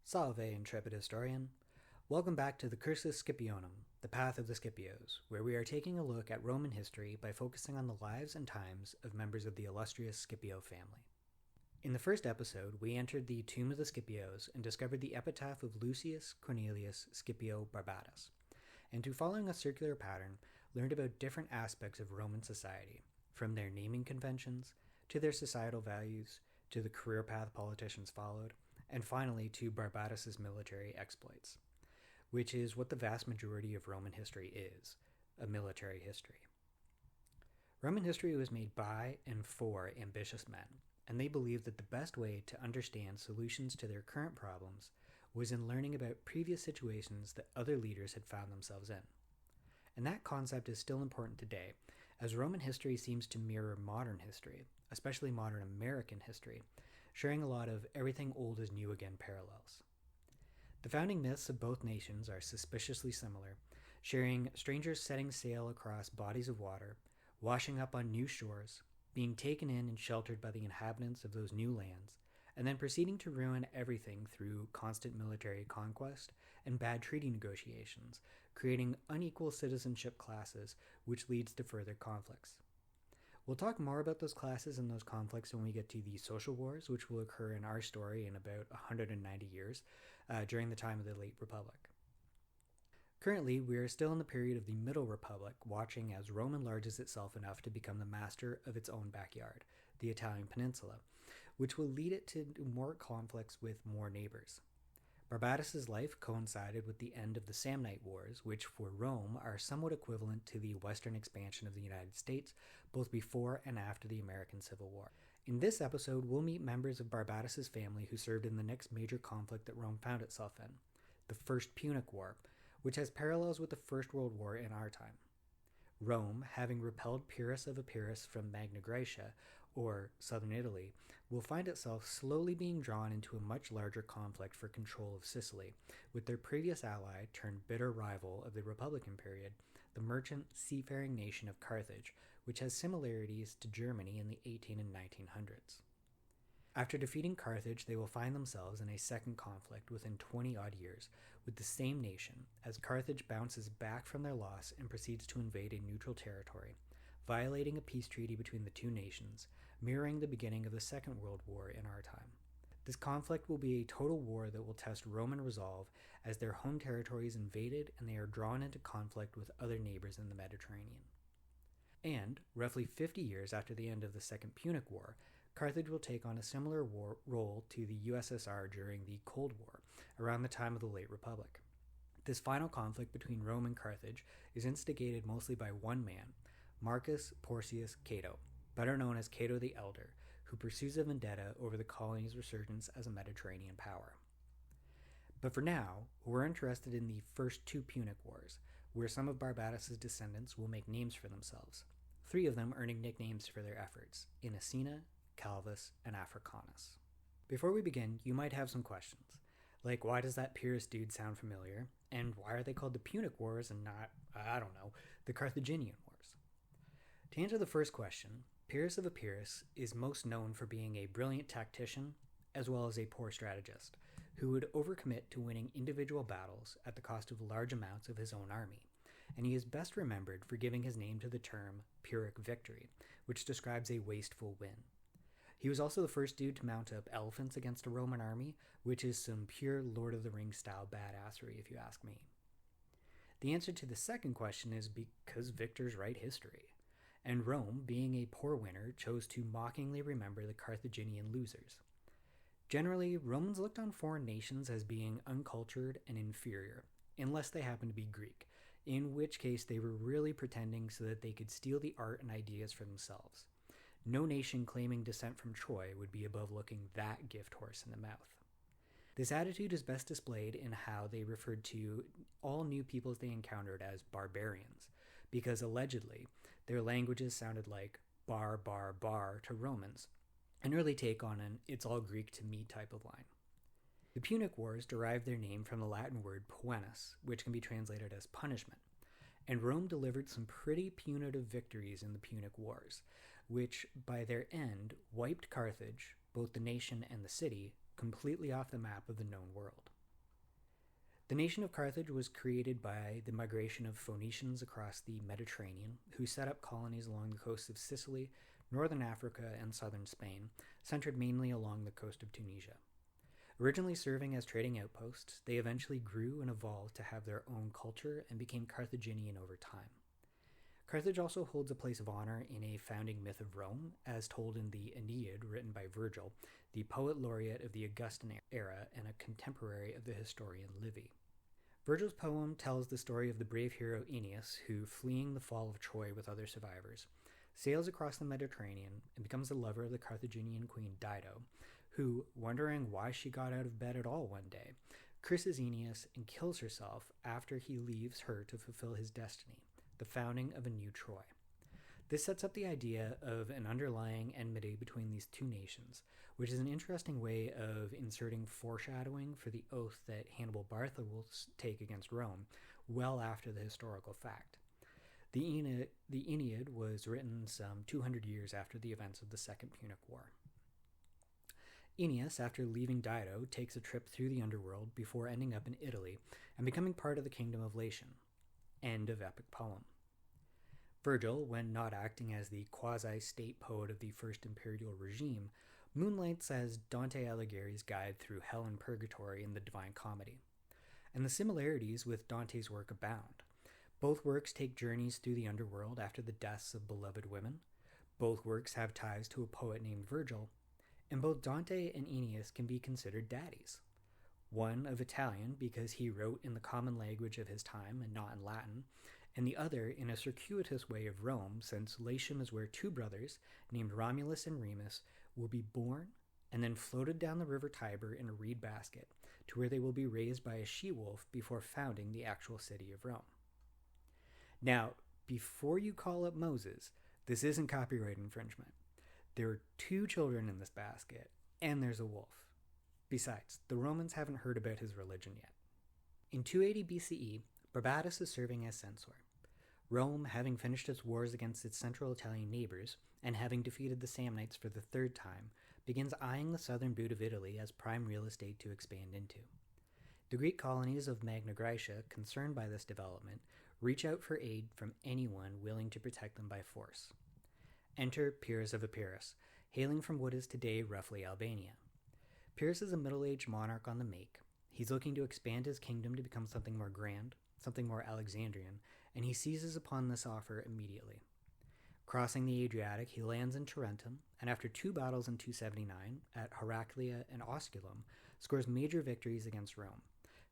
Salve, intrepid historian. Welcome back to the Cursus Scipionum, the path of the Scipios, where we are taking a look at Roman history by focusing on the lives and times of members of the illustrious Scipio family. In the first episode, we entered the tomb of the Scipios and discovered the epitaph of Lucius Cornelius Scipio Barbatus, and through following a circular pattern, learned about different aspects of Roman society, from their naming conventions, to their societal values, to the career path politicians followed, and finally to Barbatus's military exploits, which is what the vast majority of Roman history is, a military history. Roman history was made by and for ambitious men, and they believed that the best way to understand solutions to their current problems was in learning about previous situations that other leaders had found themselves in. And that concept is still important today, as Roman history seems to mirror modern history, especially modern American history, sharing a lot of everything old is new again parallels. The founding myths of both nations are suspiciously similar, sharing strangers setting sail across bodies of water, washing up on new shores, being taken in and sheltered by the inhabitants of those new lands, and then proceeding to ruin everything through constant military conquest and bad treaty negotiations, creating unequal citizenship classes, which leads to further conflicts. We'll talk more about those classes and those conflicts when we get to the social wars, which will occur in our story in about 190 years, during the time of the late Republic. Currently, we are still in the period of the Middle Republic, watching as Rome enlarges itself enough to become the master of its own backyard, the Italian peninsula, which will lead it to more conflicts with more neighbors. Barbatus's life coincided with the end of the Samnite Wars, which for Rome are somewhat equivalent to the western expansion of the United States, both before and after the American Civil War. In this episode, we'll meet members of Barbatus's family who served in the next major conflict that Rome found itself in, the First Punic War, which has parallels with the First World War in our time. Rome, having repelled Pyrrhus of Epirus from Magna Graecia, or southern Italy, will find itself slowly being drawn into a much larger conflict for control of Sicily, with their previous ally turned bitter rival of the Republican period, the merchant seafaring nation of Carthage, which has similarities to Germany in the 18 and 1900s. After defeating Carthage, they will find themselves in a second conflict within 20-odd years with the same nation, as Carthage bounces back from their loss and proceeds to invade a neutral territory, violating a peace treaty between the two nations, mirroring the beginning of the Second World War in our time. This conflict will be a total war that will test Roman resolve as their home territory is invaded and they are drawn into conflict with other neighbors in the Mediterranean. And, roughly 50 years after the end of the Second Punic War, Carthage will take on a similar role to the USSR during the Cold War, around the time of the late Republic. This final conflict between Rome and Carthage is instigated mostly by one man, Marcus Porcius Cato, better known as Cato the Elder, who pursues a vendetta over the colony's resurgence as a Mediterranean power. But for now, we're interested in the first two Punic Wars, where some of Barbatus's descendants will make names for themselves, 3 of them earning nicknames for their efforts, in Asina, Calvus, and Africanus. Before we begin, you might have some questions, like why does that Pyrrhus dude sound familiar, and why are they called the Punic Wars and not, the Carthaginian Wars? To answer the first question, Pyrrhus of Epirus is most known for being a brilliant tactician as well as a poor strategist, who would overcommit to winning individual battles at the cost of large amounts of his own army, and he is best remembered for giving his name to the term Pyrrhic victory, which describes a wasteful win. He was also the first dude to mount up elephants against a Roman army, which is some pure Lord of the Rings style badassery if you ask me. The answer to the second question is because victors write history, and Rome, being a poor winner, chose to mockingly remember the Carthaginian losers. Generally, Romans looked on foreign nations as being uncultured and inferior, unless they happened to be Greek, in which case they were really pretending so that they could steal the art and ideas for themselves. No nation claiming descent from Troy would be above looking that gift horse in the mouth. This attitude is best displayed in how they referred to all new peoples they encountered as barbarians, because allegedly their languages sounded like bar, bar, bar to Romans, an early take on an it's all Greek to me type of line. The Punic Wars derived their name from the Latin word poenus, which can be translated as punishment, and Rome delivered some pretty punitive victories in the Punic Wars, which, by their end, wiped Carthage, both the nation and the city, completely off the map of the known world. The nation of Carthage was created by the migration of Phoenicians across the Mediterranean, who set up colonies along the coasts of Sicily, northern Africa, and southern Spain, centered mainly along the coast of Tunisia. Originally serving as trading outposts, they eventually grew and evolved to have their own culture and became Carthaginian over time. Carthage also holds a place of honor in a founding myth of Rome, as told in the Aeneid, written by Virgil, the poet laureate of the Augustan era and a contemporary of the historian Livy. Virgil's poem tells the story of the brave hero Aeneas, who, fleeing the fall of Troy with other survivors, sails across the Mediterranean and becomes the lover of the Carthaginian queen Dido, who, wondering why she got out of bed at all one day, curses Aeneas and kills herself after he leaves her to fulfill his destiny, the founding of a new Troy. This sets up the idea of an underlying enmity between these two nations, which is an interesting way of inserting foreshadowing for the oath that Hannibal Barca will take against Rome well after the historical fact. The Aeneid was written some 200 years after the events of the Second Punic War. Aeneas, after leaving Dido, takes a trip through the underworld before ending up in Italy and becoming part of the kingdom of Latium. End of epic poem. Virgil, when not acting as the quasi-state poet of the First Imperial regime, moonlights as Dante Alighieri's guide through hell and purgatory in the Divine Comedy. And the similarities with Dante's work abound. Both works take journeys through the underworld after the deaths of beloved women. Both works have ties to a poet named Virgil, and both Dante and Aeneas can be considered daddies. One of Italian because he wrote in the common language of his time and not in Latin, and the other in a circuitous way of Rome, since Latium is where two brothers, named Romulus and Remus, will be born and then floated down the river Tiber in a reed basket to where they will be raised by a she-wolf before founding the actual city of Rome. Now, before you call up Moses, this isn't copyright infringement. There are two children in this basket, and there's a wolf. Besides, the Romans haven't heard about his religion yet. In 280 BCE, Barbatus is serving as censor. Rome, having finished its wars against its central Italian neighbors, and having defeated the Samnites for the third time, begins eyeing the southern boot of Italy as prime real estate to expand into. The Greek colonies of Magna Graecia, concerned by this development, reach out for aid from anyone willing to protect them by force. Enter Pyrrhus of Epirus, hailing from what is today roughly Albania. Pyrrhus is a middle-aged monarch on the make. He's looking to expand his kingdom to become something more grand, something more Alexandrian, and he seizes upon this offer immediately. Crossing the Adriatic, he lands in Tarentum, and after two battles in 279 at Heraclea and Osculum, scores major victories against Rome.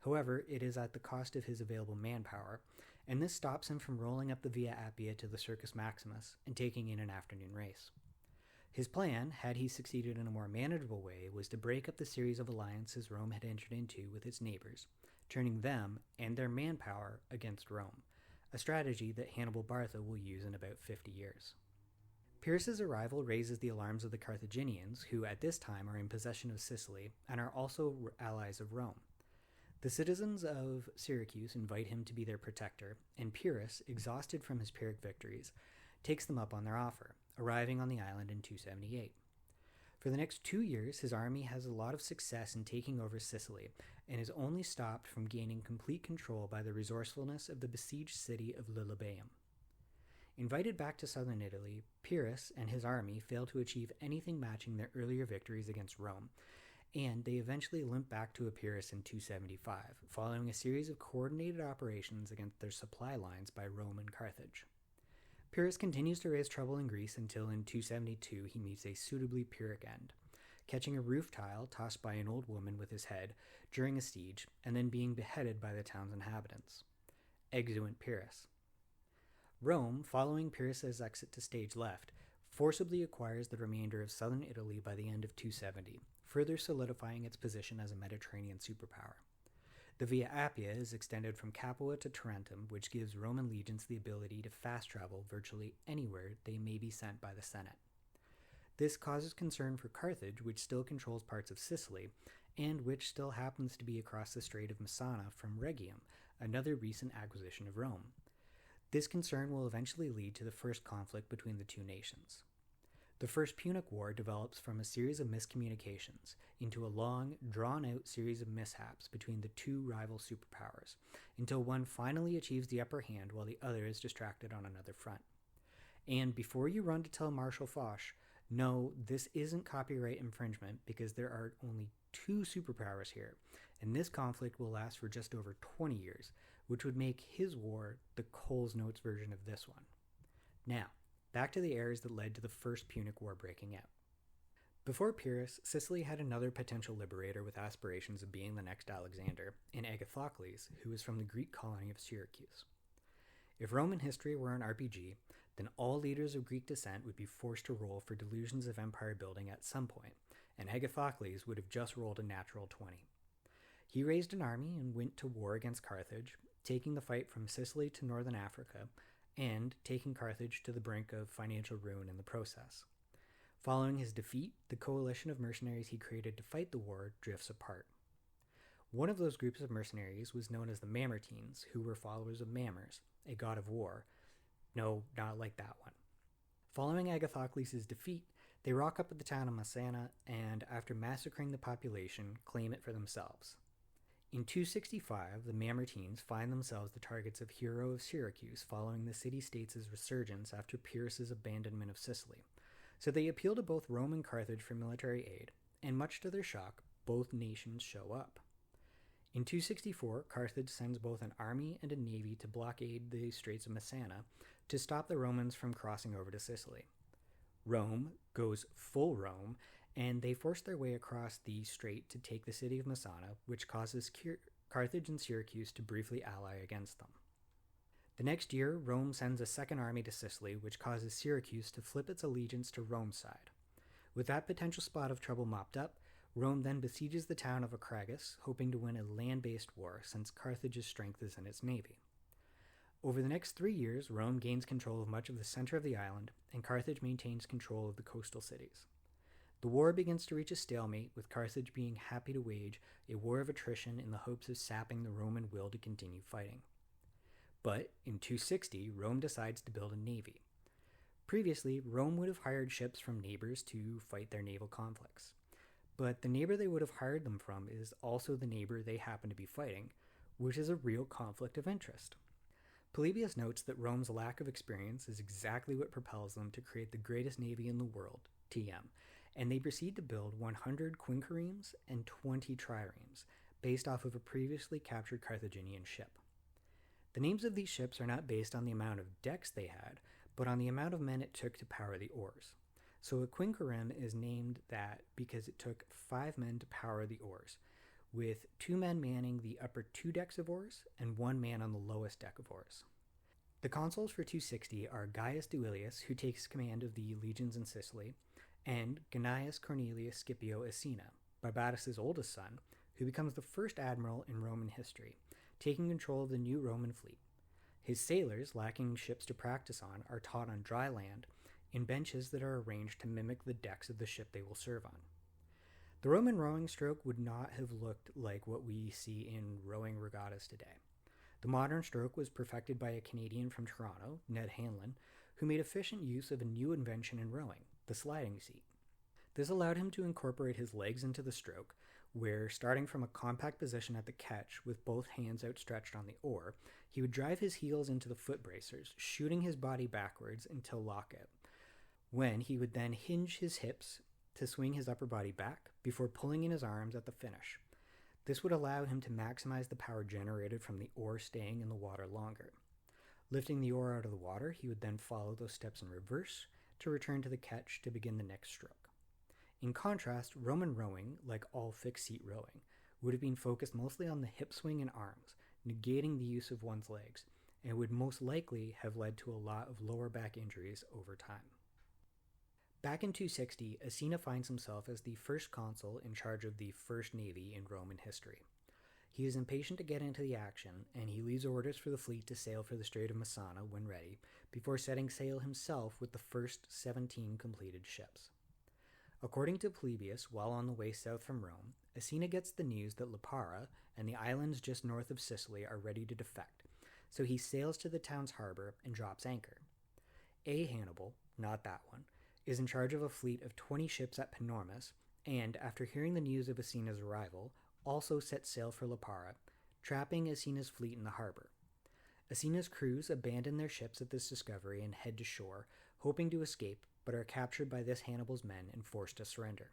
However, it is at the cost of his available manpower, and this stops him from rolling up the Via Appia to the Circus Maximus and taking in an afternoon race. His plan, had he succeeded in a more manageable way, was to break up the series of alliances Rome had entered into with its neighbors, turning them and their manpower against Rome, a strategy that Hannibal Barca will use in about 50 years. Pyrrhus's arrival raises the alarms of the Carthaginians, who at this time are in possession of Sicily and are also allies of Rome. The citizens of Syracuse invite him to be their protector, and Pyrrhus, exhausted from his Pyrrhic victories, takes them up on their offer, arriving on the island in 278. For the next 2 years, his army has a lot of success in taking over Sicily, and is only stopped from gaining complete control by the resourcefulness of the besieged city of Lilybaeum. Invited back to southern Italy, Pyrrhus and his army fail to achieve anything matching their earlier victories against Rome, and they eventually limp back to Epirus in 275, following a series of coordinated operations against their supply lines by Rome and Carthage. Pyrrhus continues to raise trouble in Greece until in 272 he meets a suitably Pyrrhic end, catching a roof tile tossed by an old woman with his head during a siege, and then being beheaded by the town's inhabitants. Exeunt Pyrrhus. Rome, following Pyrrhus's exit to stage left, forcibly acquires the remainder of southern Italy by the end of 270, further solidifying its position as a Mediterranean superpower. The Via Appia is extended from Capua to Tarentum, which gives Roman legions the ability to fast travel virtually anywhere they may be sent by the Senate. This causes concern for Carthage, which still controls parts of Sicily, and which still happens to be across the Strait of Messana from Rhegium, another recent acquisition of Rome. This concern will eventually lead to the first conflict between the two nations. The First Punic War develops from a series of miscommunications into a long, drawn-out series of mishaps between the two rival superpowers, until one finally achieves the upper hand while the other is distracted on another front. And before you run to tell Marshal Foch, no, this isn't copyright infringement because there are only two superpowers here, and this conflict will last for just over 20 years, which would make his war the Coles Notes version of this one. Now, back to the errors that led to the First Punic War breaking out. Before Pyrrhus, Sicily had another potential liberator with aspirations of being the next Alexander, in Agathocles, who was from the Greek colony of Syracuse. If Roman history were an RPG, then all leaders of Greek descent would be forced to roll for delusions of empire building at some point, and Agathocles would have just rolled a natural 20. He raised an army and went to war against Carthage, taking the fight from Sicily to northern Africa, and taking Carthage to the brink of financial ruin in the process. Following his defeat, the coalition of mercenaries he created to fight the war drifts apart. One of those groups of mercenaries was known as the Mamertines, who were followers of Mammers, a god of war. No, not like that one. Following Agathocles' defeat, they rock up at the town of Asina and, after massacring the population, claim it for themselves. In 265, the Mamertines find themselves the targets of Hero of Syracuse following the city-states' resurgence after Pyrrhus' abandonment of Sicily. So they appeal to both Rome and Carthage for military aid, and much to their shock, both nations show up. In 264, Carthage sends both an army and a navy to blockade the Straits of Messina to stop the Romans from crossing over to Sicily. Rome goes full Rome, and they force their way across the strait to take the city of Messana, which causes Carthage and Syracuse to briefly ally against them. The next year, Rome sends a second army to Sicily, which causes Syracuse to flip its allegiance to Rome's side. With that potential spot of trouble mopped up, Rome then besieges the town of Acragas, hoping to win a land-based war since Carthage's strength is in its navy. Over the next 3 years, Rome gains control of much of the center of the island, and Carthage maintains control of the coastal cities. The war begins to reach a stalemate, with Carthage being happy to wage a war of attrition in the hopes of sapping the Roman will to continue fighting. But in 260, Rome decides to build a navy. Previously, Rome would have hired ships from neighbors to fight their naval conflicts. But the neighbor they would have hired them from is also the neighbor they happen to be fighting, which is a real conflict of interest. Polybius notes that Rome's lack of experience is exactly what propels them to create the greatest navy in the world, TM, and they proceed to build 100 quinqueremes and 20 triremes, based off of a previously captured Carthaginian ship. The names of these ships are not based on the amount of decks they had, but on the amount of men it took to power the oars. So a quinquereme is named that because it took 5 men to power the oars, with 2 men manning the upper 2 decks of oars and 1 man on the lowest deck of oars. The consuls for 260 are Gaius Duilius, who takes command of the legions in Sicily, and Gnaeus Cornelius Scipio Asina, Barbatus' oldest son, who becomes the first admiral in Roman history, taking control of the new Roman fleet. His sailors, lacking ships to practice on, are taught on dry land in benches that are arranged to mimic the decks of the ship they will serve on. The Roman rowing stroke would not have looked like what we see in rowing regattas today. The modern stroke was perfected by a Canadian from Toronto, Ned Hanlon, who made efficient use of a new invention in rowing, the sliding seat. This allowed him to incorporate his legs into the stroke, where, starting from a compact position at the catch with both hands outstretched on the oar, he would drive his heels into the foot bracers, shooting his body backwards until lockout, when he would then hinge his hips to swing his upper body back before pulling in his arms at the finish. This would allow him to maximize the power generated from the oar staying in the water longer. Lifting the oar out of the water, he would then follow those steps in reverse to return to the catch to begin the next stroke. In contrast, Roman rowing, like all fixed-seat rowing, would have been focused mostly on the hip swing and arms, negating the use of one's legs, and would most likely have led to a lot of lower back injuries over time. Back in 260, Asina finds himself as the first consul in charge of the first navy in Roman history. He is impatient to get into the action, and he leaves orders for the fleet to sail for the Strait of Messana when ready, before setting sail himself with the first 17 completed ships. According to Polybius, while on the way south from Rome, Asina gets the news that Lipara and the islands just north of Sicily are ready to defect, so he sails to the town's harbor and drops anchor. Hannibal, not that one, is in charge of a fleet of 20 ships at Panormus, and after hearing the news of Asina's arrival, also set sail for Lipara, trapping Asina's fleet in the harbor. Asina's crews abandon their ships at this discovery and head to shore, hoping to escape, but are captured by this Hannibal's men and forced to surrender.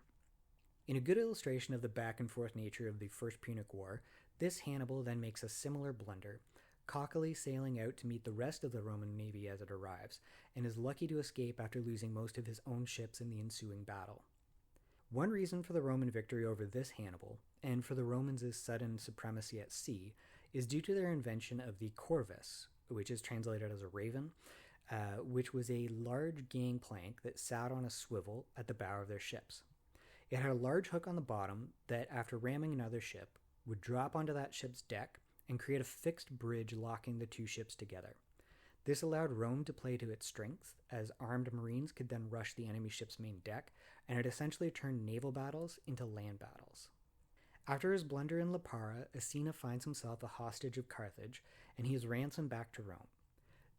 In a good illustration of the back-and-forth nature of the First Punic War, this Hannibal then makes a similar blunder, cockily sailing out to meet the rest of the Roman navy as it arrives, and is lucky to escape after losing most of his own ships in the ensuing battle. One reason for the Roman victory over this Hannibal, and for the Romans' sudden supremacy at sea, is due to their invention of the corvus, which is translated as a raven, which was a large gangplank that sat on a swivel at the bow of their ships. It had a large hook on the bottom that, after ramming another ship, would drop onto that ship's deck and create a fixed bridge locking the two ships together. This allowed Rome to play to its strengths, as armed marines could then rush the enemy ship's main deck, and it essentially turned naval battles into land battles. After his blunder in Lipara, Asina finds himself a hostage of Carthage, and he is ransomed back to Rome.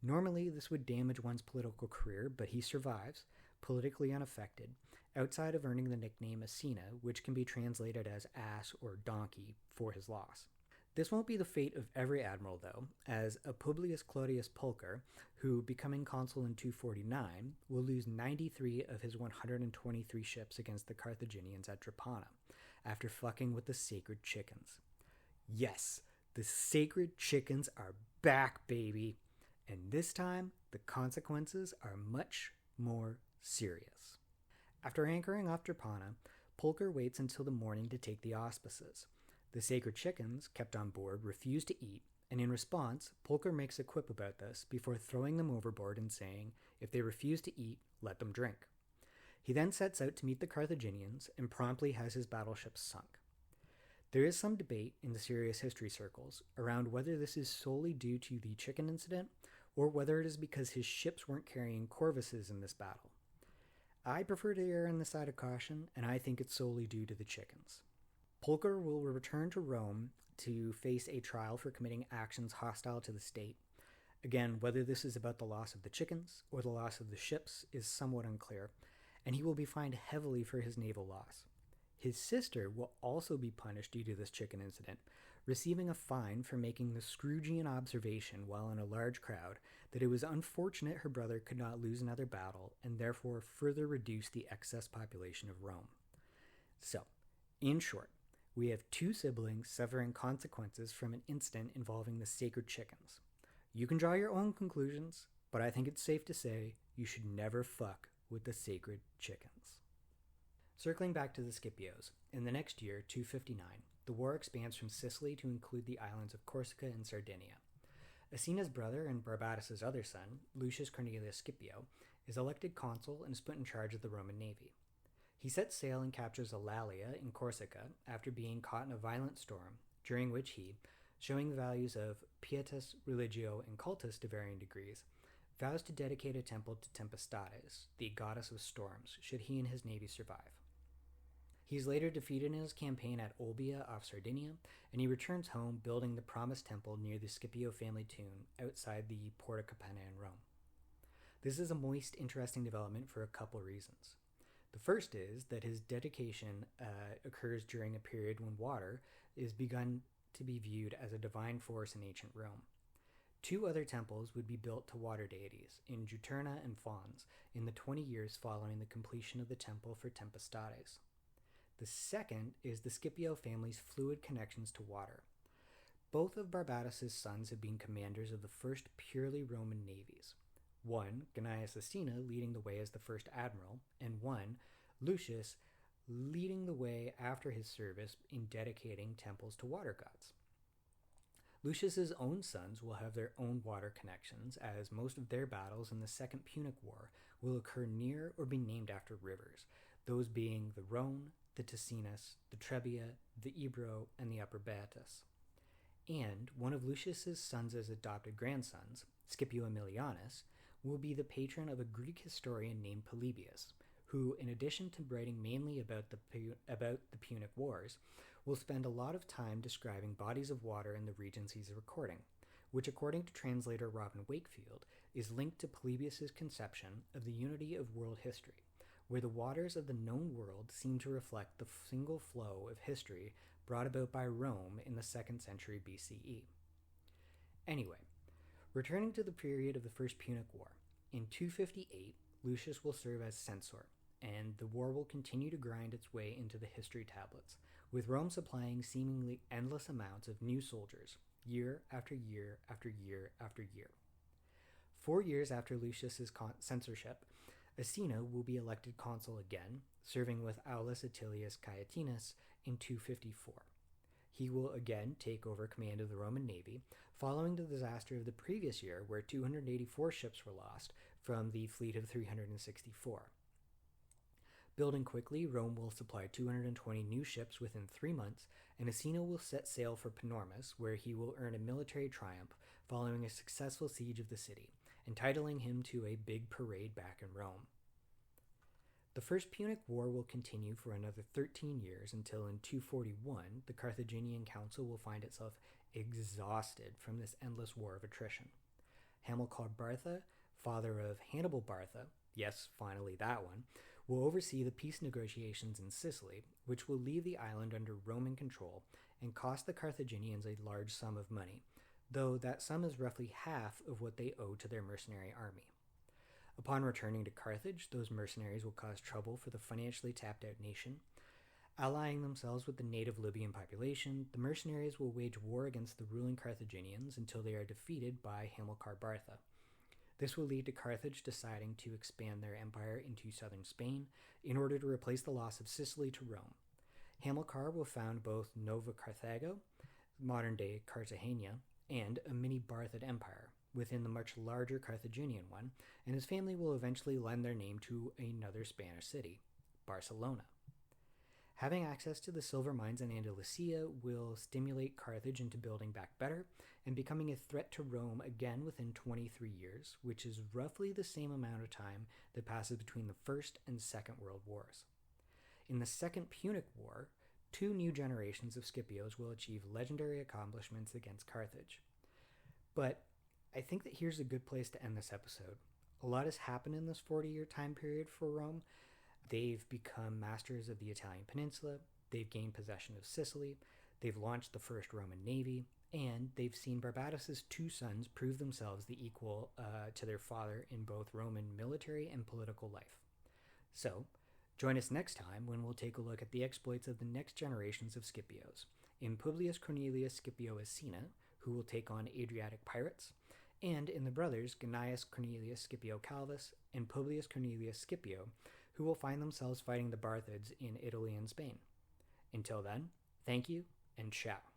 Normally, this would damage one's political career, but he survives, politically unaffected, outside of earning the nickname Asina, which can be translated as ass or donkey, for his loss. This won't be the fate of every admiral, though, as a Publius Claudius Pulcher, who, becoming consul in 249, will lose 93 of his 123 ships against the Carthaginians at Drepana, after fucking with the sacred chickens. Yes, the sacred chickens are back, baby! And this time, the consequences are much more serious. After anchoring off Drepana, Pulcher waits until the morning to take the auspices. The sacred chickens, kept on board, refuse to eat, and in response, Pulcher makes a quip about this before throwing them overboard and saying, if they refuse to eat, let them drink. He then sets out to meet the Carthaginians and promptly has his battleships sunk. There is some debate in the serious history circles around whether this is solely due to the chicken incident or whether it is because his ships weren't carrying corvuses in this battle. I prefer to err on the side of caution, and I think it's solely due to the chickens. Pulcher will return to Rome to face a trial for committing actions hostile to the state. Again, whether this is about the loss of the chickens or the loss of the ships is somewhat unclear, and he will be fined heavily for his naval loss. His sister will also be punished due to this chicken incident, receiving a fine for making the Scroogian observation while in a large crowd that it was unfortunate her brother could not lose another battle and therefore further reduce the excess population of Rome. So, in short, we have two siblings suffering consequences from an incident involving the sacred chickens. You can draw your own conclusions, but I think it's safe to say you should never fuck with the sacred chickens. Circling back to the Scipios, in the next year, 259, the war expands from Sicily to include the islands of Corsica and Sardinia. Asina's brother and Barbatus' other son, Lucius Cornelius Scipio, is elected consul and is put in charge of the Roman navy. He sets sail and captures Eulalia in Corsica after being caught in a violent storm, during which he, showing the values of pietas, religio, and cultus to varying degrees, vows to dedicate a temple to Tempestates, the goddess of storms, should he and his navy survive. He is later defeated in his campaign at Olbia off Sardinia, and he returns home building the promised temple near the Scipio family tomb outside the Porta Capena in Rome. This is a moist, interesting development for a couple reasons. The first is that his dedication occurs during a period when water is begun to be viewed as a divine force in ancient Rome. Two other temples would be built to water deities, in Juturna and Fons, in the 20 years following the completion of the temple for Tempestates. The second is the Scipio family's fluid connections to water. Both of Barbatus' sons have been commanders of the first purely Roman navies. One, Gnaeus Asina, leading the way as the first admiral, and one, Lucius, leading the way after his service in dedicating temples to water gods. Lucius's own sons will have their own water connections, as most of their battles in the Second Punic War will occur near or be named after rivers, those being the Rhone, the Ticinus, the Trebia, the Ebro, and the Upper Baetis. And one of Lucius's sons' adopted grandsons, Scipio Aemilianus, will be the patron of a Greek historian named Polybius, who, in addition to writing mainly about the Punic Wars, will spend a lot of time describing bodies of water in the regions he's recording, which, according to translator Robin Wakefield, is linked to Polybius' conception of the unity of world history, where the waters of the known world seem to reflect the single flow of history brought about by Rome in the 2nd century BCE. Anyway, returning to the period of the First Punic War, in 258, Lucius will serve as censor, and the war will continue to grind its way into the history tablets, with Rome supplying seemingly endless amounts of new soldiers, year after year after year after year. 4 years after Lucius's censorship, Asina will be elected consul again, serving with Aulus Atilius Caetinus in 254. He will again take over command of the Roman navy, following the disaster of the previous year where 284 ships were lost from the fleet of 364. Building quickly, Rome will supply 220 new ships within 3 months, and Asina will set sail for Panormus, where he will earn a military triumph following a successful siege of the city, entitling him to a big parade back in Rome. The First Punic War will continue for another 13 years until in 241 the Carthaginian council will find itself exhausted from this endless war of attrition. Hamilcar Barca, father of Hannibal Barca, yes, finally that one, will oversee the peace negotiations in Sicily, which will leave the island under Roman control and cost the Carthaginians a large sum of money, though that sum is roughly half of what they owe to their mercenary army. Upon returning to Carthage, those mercenaries will cause trouble for the financially tapped-out nation. Allying themselves with the native Libyan population, the mercenaries will wage war against the ruling Carthaginians until they are defeated by Hamilcar Barca. This will lead to Carthage deciding to expand their empire into southern Spain in order to replace the loss of Sicily to Rome. Hamilcar will found both Nova Carthago, modern-day Cartagena, and a mini-Barthid empire within the much larger Carthaginian one, and his family will eventually lend their name to another Spanish city, Barcelona. Having access to the silver mines in Andalusia will stimulate Carthage into building back better and becoming a threat to Rome again within 23 years, which is roughly the same amount of time that passes between the First and Second World Wars. In the Second Punic War, 2 new generations of Scipios will achieve legendary accomplishments against Carthage. But I think that here's a good place to end this episode. A lot has happened in this 40-year time period for Rome. They've become masters of the Italian peninsula, they've gained possession of Sicily, they've launched the first Roman navy, and they've seen Barbadus's 2 sons prove themselves the equal to their father in both Roman military and political life. So, join us next time when we'll take a look at the exploits of the next generations of Scipios, in Publius Cornelius Scipio Asina, who will take on Adriatic pirates, and in the brothers Gnaeus Cornelius Scipio Calvus and Publius Cornelius Scipio, who will find themselves fighting the Barthids in Italy and Spain. Until then, thank you and ciao.